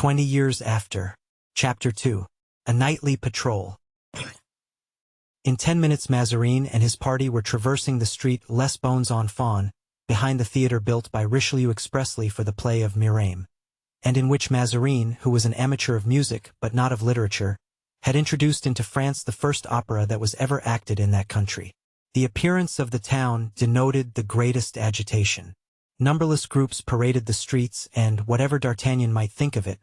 20 years after. Chapter 2. A nightly patrol. In 10 minutes Mazarin and his party were traversing the street Les Bons Enfants, behind the theatre built by Richelieu expressly for the play of Miraim, and in which Mazarin, who was an amateur of music but not of literature, had introduced into France the first opera that was ever acted in that country. The appearance of the town denoted the greatest agitation. Numberless groups paraded the streets, and, whatever D'Artagnan might think of it,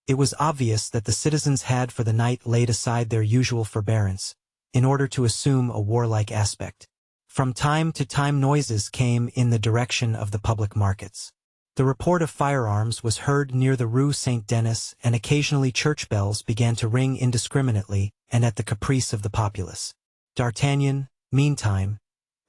it was obvious that the citizens had for the night laid aside their usual forbearance, in order to assume a warlike aspect. From time to time noises came in the direction of the public markets. The report of firearms was heard near the Rue Saint-Denis, and occasionally church bells began to ring indiscriminately and at the caprice of the populace. D'Artagnan, meantime,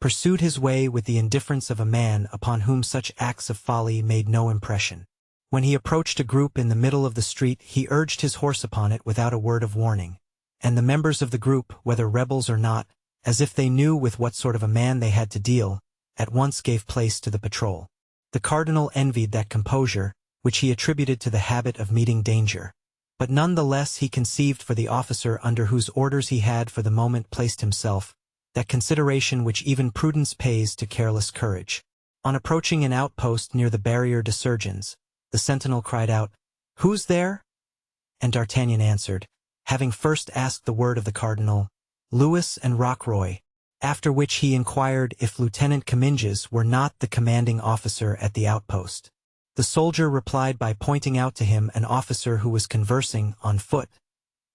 pursued his way with the indifference of a man upon whom such acts of folly made no impression. When he approached a group in the middle of the street, he urged his horse upon it without a word of warning, and the members of the group, whether rebels or not, as if they knew with what sort of a man they had to deal, at once gave place to the patrol. The cardinal envied that composure, which he attributed to the habit of meeting danger, but none the less he conceived for the officer under whose orders he had for the moment placed himself, that consideration which even prudence pays to careless courage. On approaching an outpost near the Barrière des Surgeons, the sentinel cried out, "Who's there?" And D'Artagnan answered, having first asked the word of the cardinal, "Louis and Rocroy," after which he inquired if Lieutenant Comminges were not the commanding officer at the outpost. The soldier replied by pointing out to him an officer who was conversing on foot,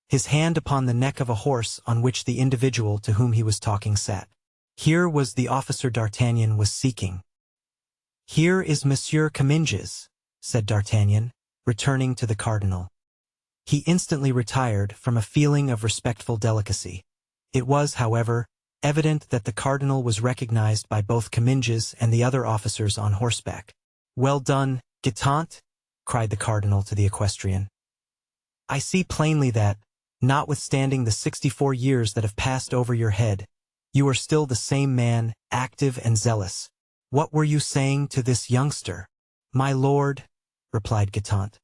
his hand upon the neck of a horse on which the individual to whom he was talking sat. Here was the officer D'Artagnan was seeking. "Here is Monsieur Comminges," said D'Artagnan, returning to the cardinal. He instantly retired from a feeling of respectful delicacy. It was, however, evident that the cardinal was recognized by both Comminges and the other officers on horseback. "Well done, Guitant," cried the cardinal to the equestrian. "I see plainly that, notwithstanding the 64 years that have passed over your head, you are still the same man, active and zealous. What were you saying to this youngster?" "My lord," replied Guitant,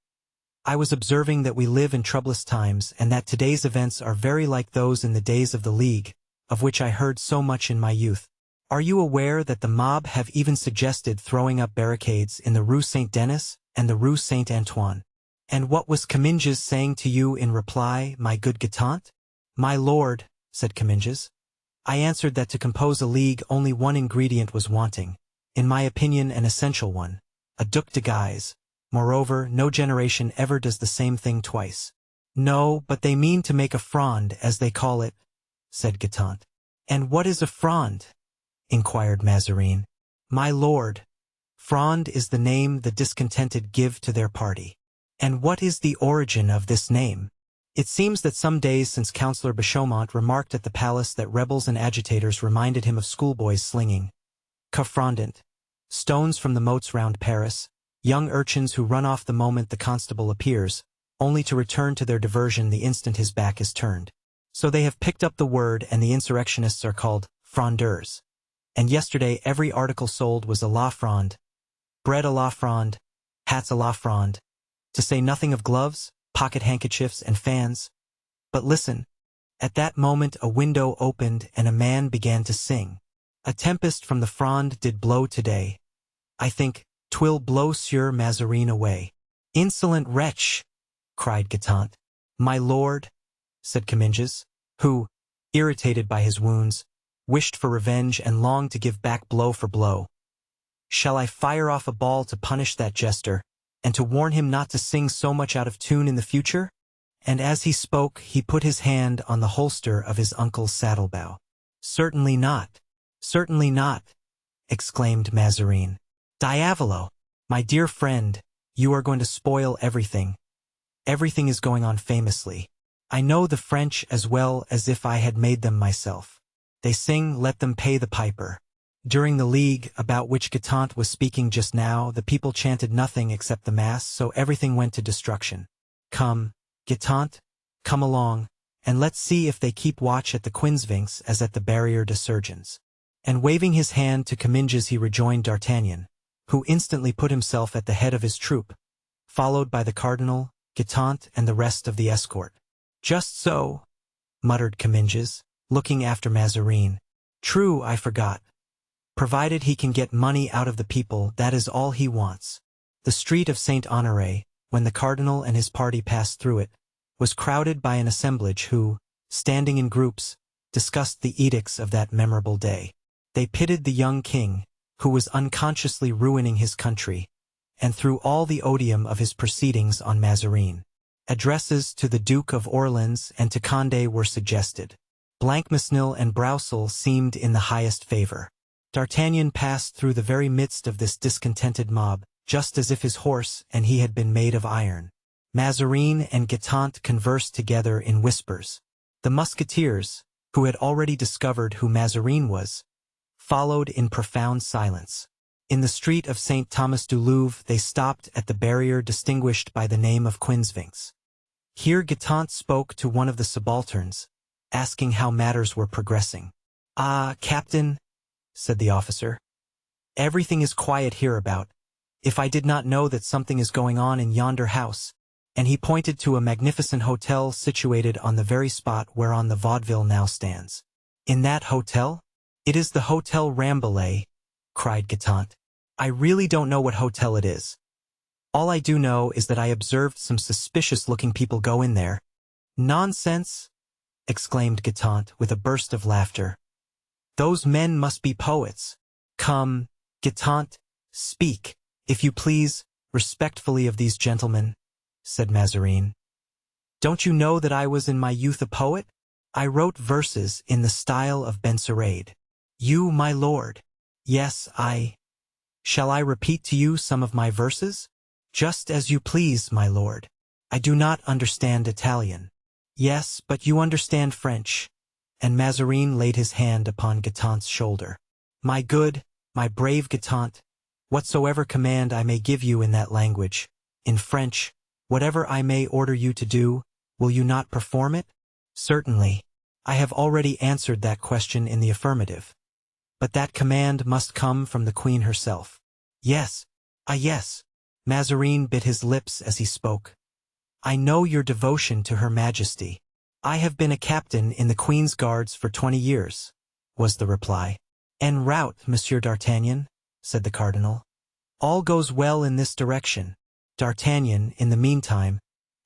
"I was observing that we live in troublous times, and that today's events are very like those in the days of the League, of which I heard so much in my youth. Are you aware that the mob have even suggested throwing up barricades in the Rue Saint-Denis and the Rue Saint-Antoine? And what was Comminges saying to you in reply, my good Guitant?" "My lord," said Comminges, "I answered that to compose a league only one ingredient was wanting, in my opinion an essential one, a duc de guise. Moreover, no generation ever does the same thing twice." "No, but they mean to make a fronde, as they call it," said Guitant. "And what is a fronde?" inquired Mazarin. "My lord, fronde is the name the discontented give to their party." "And what is the origin of this name?" It seems that some days since Councillor Bachaumont remarked at the palace that rebels and agitators reminded him of schoolboys slinging fondant stones from the moats round Paris, young urchins who run off the moment the constable appears, only to return to their diversion the instant his back is turned. So they have picked up the word, and the insurrectionists are called frondeurs. And yesterday every article sold was a la fronde, bread a la fronde, hats a la fronde, to say nothing of gloves, pocket handkerchiefs, and fans. But listen, at that moment a window opened and a man began to sing. "A tempest from the fronde did blow today. I think 'twill blow Sieur Mazarin away." "Insolent wretch!" cried Guitant. "My lord," said Comminges, who, irritated by his wounds, wished for revenge and longed to give back blow for blow, "shall I fire off a ball to punish that jester, and to warn him not to sing so much out of tune in the future?" And as he spoke, he put his hand on the holster of his uncle's saddlebow. "Certainly not, certainly not," exclaimed Mazarin. "Diavolo! My dear friend, you are going to spoil everything. Everything is going on famously. I know the French as well as if I had made them myself. They sing, 'Let them pay the piper.' During the League, about which Guitant was speaking just now, the people chanted nothing except the Mass, so everything went to destruction. Come, Guitant, come along, and let's see if they keep watch at the Quinsvinks as at the Barrière des Surgeons." And waving his hand to Comminges he rejoined D'Artagnan, who instantly put himself at the head of his troop, followed by the cardinal, Guitant and the rest of the escort. Just so, muttered Comminges, looking after Mazarin. True, I forgot. Provided he can get money out of the people, that is all he wants. The street of Saint-Honoré, when the cardinal and his party passed through it, was crowded by an assemblage who, standing in groups, discussed the edicts of that memorable day. They pitied the young king, who was unconsciously ruining his country, and threw all the odium of his proceedings on Mazarin. Addresses to the Duke of Orleans and to Condé were suggested. Blancmesnil and Broussel seemed in the highest favor. D'Artagnan passed through the very midst of this discontented mob, just as if his horse and he had been made of iron. Mazarin and Guitant conversed together in whispers. The musketeers, who had already discovered who Mazarin was, followed in profound silence. In the street of St. Thomas du Louvre they stopped at the barrier distinguished by the name of Quinsvinx. Here Guitant spoke to one of the subalterns, asking how matters were progressing. "Ah, Captain," said the officer, "everything is quiet hereabout. If I did not know that something is going on in yonder house," and he pointed to a magnificent hotel situated on the very spot whereon the vaudeville now stands. "In that hotel? It is the Hotel Rambouillet," cried Guitant. "I really don't know what hotel it is. All I do know is that I observed some suspicious-looking people go in there." "Nonsense!" exclaimed Guitant with a burst of laughter. "Those men must be poets. Come, Guitant, speak, if you please, respectfully of these gentlemen," said Mazarin. "Don't you know that I was in my youth a poet? I wrote verses in the style of Benserade." "You, my lord?" "Yes, I. Shall I repeat to you some of my verses?" "Just as you please, my lord. I do not understand Italian." "Yes, but you understand French," and Mazarin laid his hand upon Guitant's shoulder. "My good, my brave Guitant, whatsoever command I may give you in that language, in French, whatever I may order you to do, will you not perform it?" "Certainly. I have already answered that question in the affirmative. But that command must come from the Queen herself." "Yes, yes." Mazarin bit his lips as he spoke. "I know your devotion to Her Majesty. I have been a captain in the Queen's Guards for 20 years, was the reply. "En route, Monsieur d'Artagnan," said the cardinal. "All goes well in this direction." D'Artagnan, in the meantime,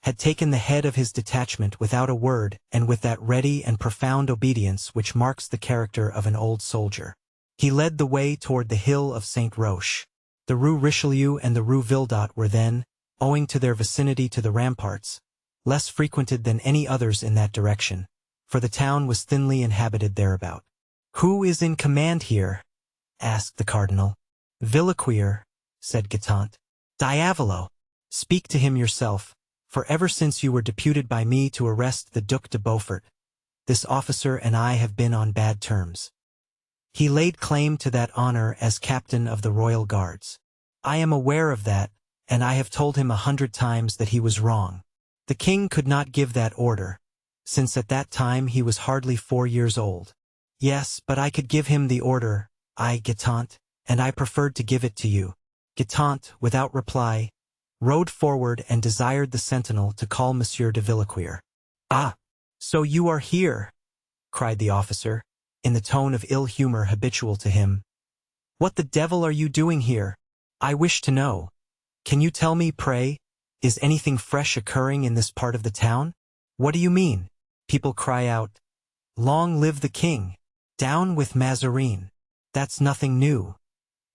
had taken the head of his detachment without a word and with that ready and profound obedience which marks the character of an old soldier. He led the way toward the hill of St. Roch. The Rue Richelieu and the Rue Villdot were then, owing to their vicinity to the ramparts, less frequented than any others in that direction, for the town was thinly inhabited thereabout. "Who is in command here?" asked the cardinal. "Villequier," said Guitant. "Diavolo! Speak to him yourself, for ever since you were deputed by me to arrest the Duc de Beaufort, this officer and I have been on bad terms. He laid claim to that honor as captain of the Royal Guards. I am aware of that, and I have told him 100 times that he was wrong. The king could not give that order, since at that time he was hardly 4 years old. Yes, but I could give him the order, I, Guitant, and I preferred to give it to you." Guitant, without reply, rode forward and desired the sentinel to call Monsieur de Villequier. "Ah, so you are here," cried the officer, in the tone of ill humor habitual to him. "What the devil are you doing here? I wish to know. Can you tell me, pray, is anything fresh occurring in this part of the town?" "What do you mean?" People cry out, "Long live the king! Down with Mazarin!" "That's nothing new."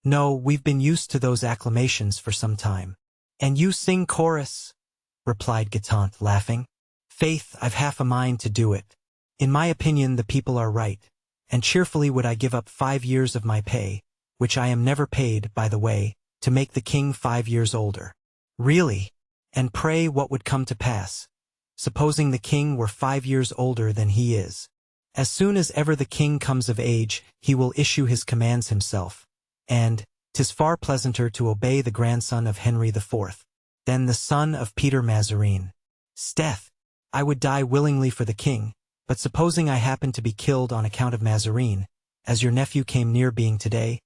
"No, we've been used to those acclamations for some time." "And you sing chorus?" replied Guitant, laughing. "Faith, I've half a mind to do it. In my opinion the people are right, and cheerfully would I give up 5 years of my pay, which I am never paid, by the way, to make the king 5 years older." "Really? And pray what would come to pass, supposing the king were 5 years older than he is?" "As soon as ever the king comes of age, he will issue his commands himself, and 'tis far pleasanter to obey the grandson of Henry IV. than the son of Peter Mazarin. 'Sdeath, I would die willingly for the king, but supposing I happened to be killed on account of Mazarin, as your nephew came near being today,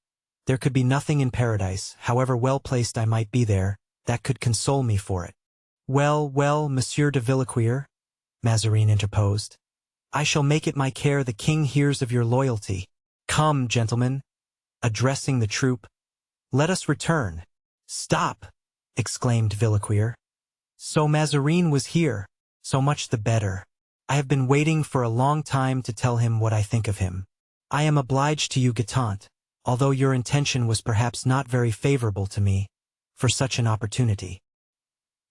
there could be nothing in paradise, however well placed I might be there, that could console me for it." Well, well, Monsieur de Villequier, Mazarin interposed. I shall make it my care the king hears of your loyalty. Come, gentlemen, addressing the troop, let us return. Stop, exclaimed Villequier. So Mazarin was here, so much the better. I have been waiting for a long time to tell him what I think of him. I am obliged to you, Guitant, although your intention was perhaps not very favorable to me, for such an opportunity.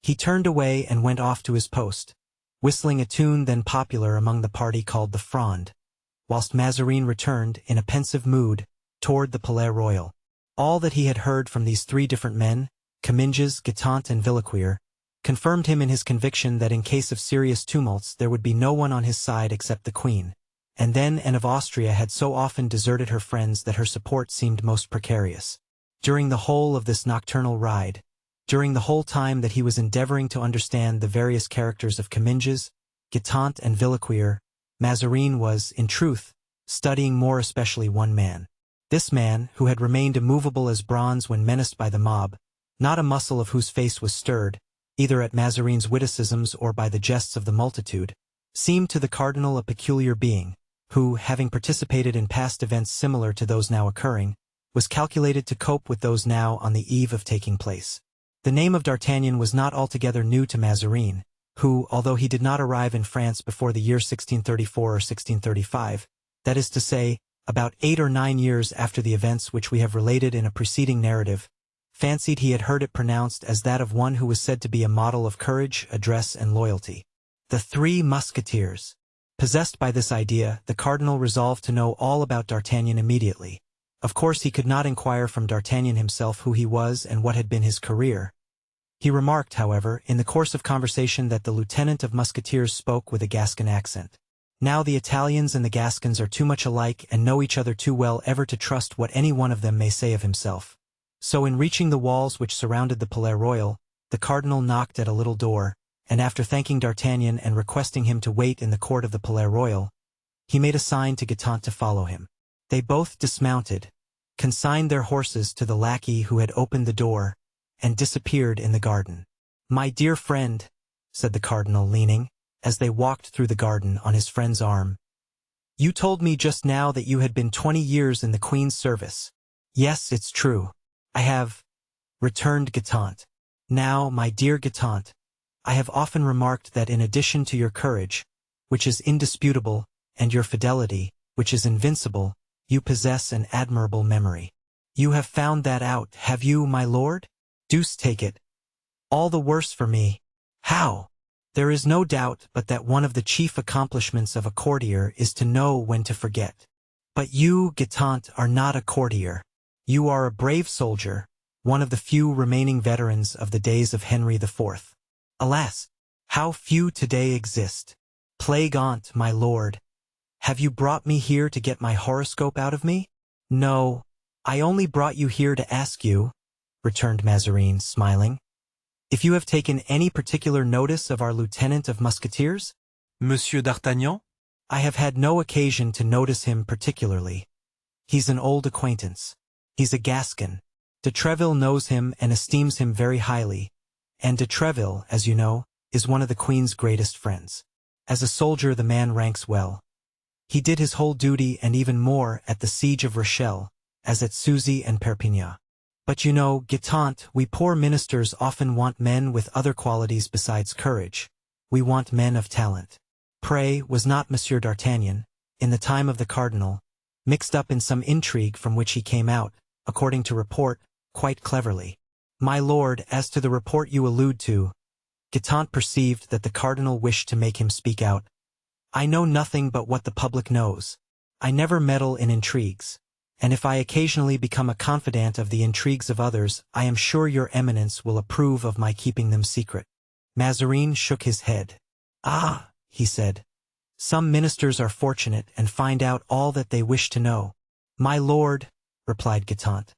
He turned away and went off to his post, whistling a tune then popular among the party called the Fronde, whilst Mazarin returned, in a pensive mood, toward the Palais Royal. All that he had heard from these three different men, Comminges, Guitant, and Villequier, confirmed him in his conviction that in case of serious tumults there would be no one on his side except the Queen, and then Anne of Austria had so often deserted her friends that her support seemed most precarious. During the whole of this nocturnal ride, during the whole time that he was endeavoring to understand the various characters of Comminges, Guitant, and Villequier, Mazarin was, in truth, studying more especially one man. This man, who had remained immovable as bronze when menaced by the mob, not a muscle of whose face was stirred, either at Mazarin's witticisms or by the jests of the multitude, seemed to the cardinal a peculiar being, who, having participated in past events similar to those now occurring, was calculated to cope with those now on the eve of taking place. The name of D'Artagnan was not altogether new to Mazarin, who, although he did not arrive in France before the year 1634 or 1635, that is to say, about 8 or 9 years after the events which we have related in a preceding narrative, fancied he had heard it pronounced as that of one who was said to be a model of courage, address, and loyalty. The Three Musketeers. Possessed by this idea, the cardinal resolved to know all about D'Artagnan immediately. Of course he could not inquire from D'Artagnan himself who he was and what had been his career. He remarked, however, in the course of conversation that the lieutenant of musketeers spoke with a Gascon accent. Now the Italians and the Gascons are too much alike and know each other too well ever to trust what any one of them may say of himself. So in reaching the walls which surrounded the Palais Royal, the cardinal knocked at a little door, and after thanking D'Artagnan and requesting him to wait in the court of the Palais Royal, he made a sign to Guitant to follow him. They both dismounted, consigned their horses to the lackey who had opened the door, and disappeared in the garden. "My dear friend," said the cardinal, leaning, as they walked through the garden, on his friend's arm, "you told me just now that you had been 20 years in the Queen's service." "Yes, it's true. I have," returned Guitant. "Now, my dear Guitant, I have often remarked that in addition to your courage, which is indisputable, and your fidelity, which is invincible, you possess an admirable memory. You have found that out, have you, my lord? Deuce take it. All the worse for me. How? There is no doubt but that one of the chief accomplishments of a courtier is to know when to forget. But you, Guitant, are not a courtier. You are a brave soldier, one of the few remaining veterans of the days of Henry IV. Alas, how few today exist. Plague on't, my lord. Have you brought me here to get my horoscope out of me? No, I only brought you here to ask you, returned Mazarin, smiling, if you have taken any particular notice of our lieutenant of musketeers? Monsieur d'Artagnan? I have had no occasion to notice him particularly. He's an old acquaintance. He's a Gascon. De Treville knows him and esteems him very highly, and de Treville, as you know, is one of the Queen's greatest friends. As a soldier the man ranks well. He did his whole duty and even more at the siege of Rochelle, as at Souzy and Perpignan. But you know, Guitant, we poor ministers often want men with other qualities besides courage. We want men of talent. Pray, was not Monsieur d'Artagnan, in the time of the cardinal, mixed up in some intrigue from which he came out, according to report, quite cleverly? My lord, as to the report you allude to, Guitant perceived that the cardinal wished to make him speak out. I know nothing but what the public knows. I never meddle in intrigues, and if I occasionally become a confidant of the intrigues of others, I am sure your eminence will approve of my keeping them secret. Mazarin shook his head. Ah, he said, some ministers are fortunate and find out all that they wish to know. My lord, replied Guitant,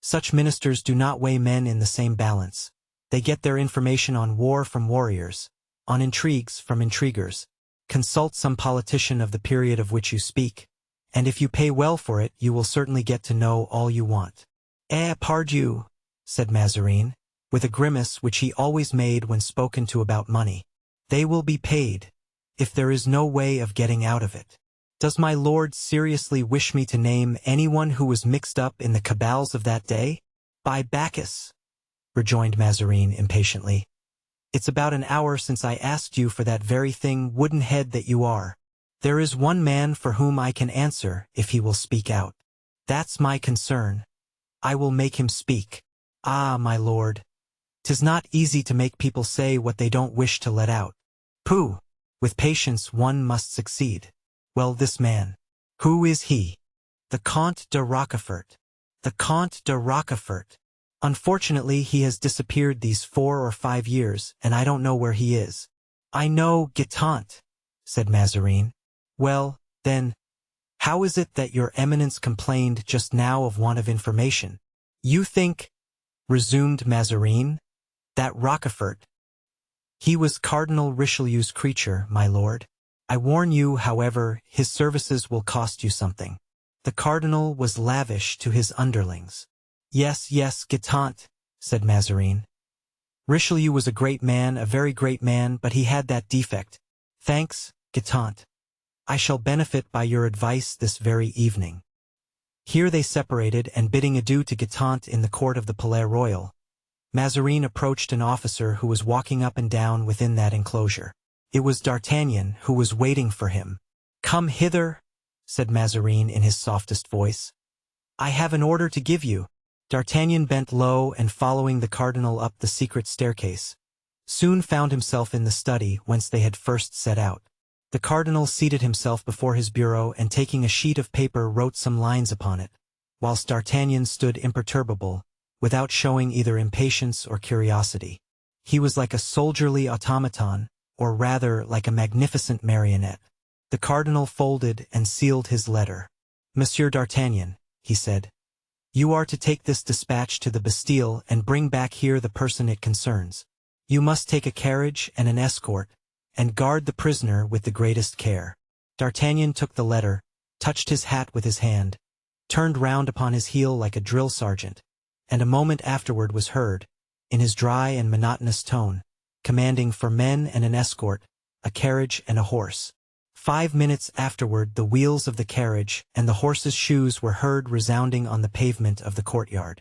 such ministers do not weigh men in the same balance. They get their information on war from warriors, on intrigues from intriguers. Consult some politician of the period of which you speak, and if you pay well for it, you will certainly get to know all you want. Pardieu, said Mazarin, with a grimace which he always made when spoken to about money. "They will be paid, if there is no way of getting out of it." "Does my lord seriously wish me to name anyone who was mixed up in the cabals of that day?" "By Bacchus," rejoined Mazarin impatiently. "It's about an hour since I asked you for that very thing, wooden head that you are. There is one man for whom I can answer if he will speak out. That's my concern. I will make him speak." "Ah, my lord, 'tis not easy to make people say what they don't wish to let out." "Pooh! With patience one must succeed. Well, this man. Who is he?" "The Comte de Rochefort." "The Comte de Rochefort. Unfortunately, he has disappeared these 4 or 5 years, and I don't know where he is." "I know, Guitant," said Mazarin. "Well, then, how is it that your eminence complained just now of want of information?" "You think," resumed Mazarin, "that Rochefort—" "He was Cardinal Richelieu's creature, my lord. I warn you, however, his services will cost you something. The cardinal was lavish to his underlings." "Yes, yes, Guitant," said Mazarin. "Richelieu was a great man, a very great man, but he had that defect. Thanks, Guitant. I shall benefit by your advice this very evening." Here they separated, and bidding adieu to Guitant in the court of the Palais Royal, Mazarin approached an officer who was walking up and down within that enclosure. It was D'Artagnan, who was waiting for him. "Come hither," said Mazarin in his softest voice. "I have an order to give you." D'Artagnan bent low and, following the cardinal up the secret staircase, soon found himself in the study whence they had first set out. The cardinal seated himself before his bureau and, taking a sheet of paper, wrote some lines upon it, whilst D'Artagnan stood imperturbable, without showing either impatience or curiosity. He was like a soldierly automaton, or rather like a magnificent marionette. The cardinal folded and sealed his letter. "Monsieur D'Artagnan," he said, "you are to take this dispatch to the Bastille and bring back here the person it concerns. You must take a carriage and an escort, and guard the prisoner with the greatest care." D'Artagnan took the letter, touched his hat with his hand, turned round upon his heel like a drill sergeant, and a moment afterward was heard, in his dry and monotonous tone, commanding for men and an escort, a carriage and a horse. 5 minutes afterward the wheels of the carriage and the horse's shoes were heard resounding on the pavement of the courtyard.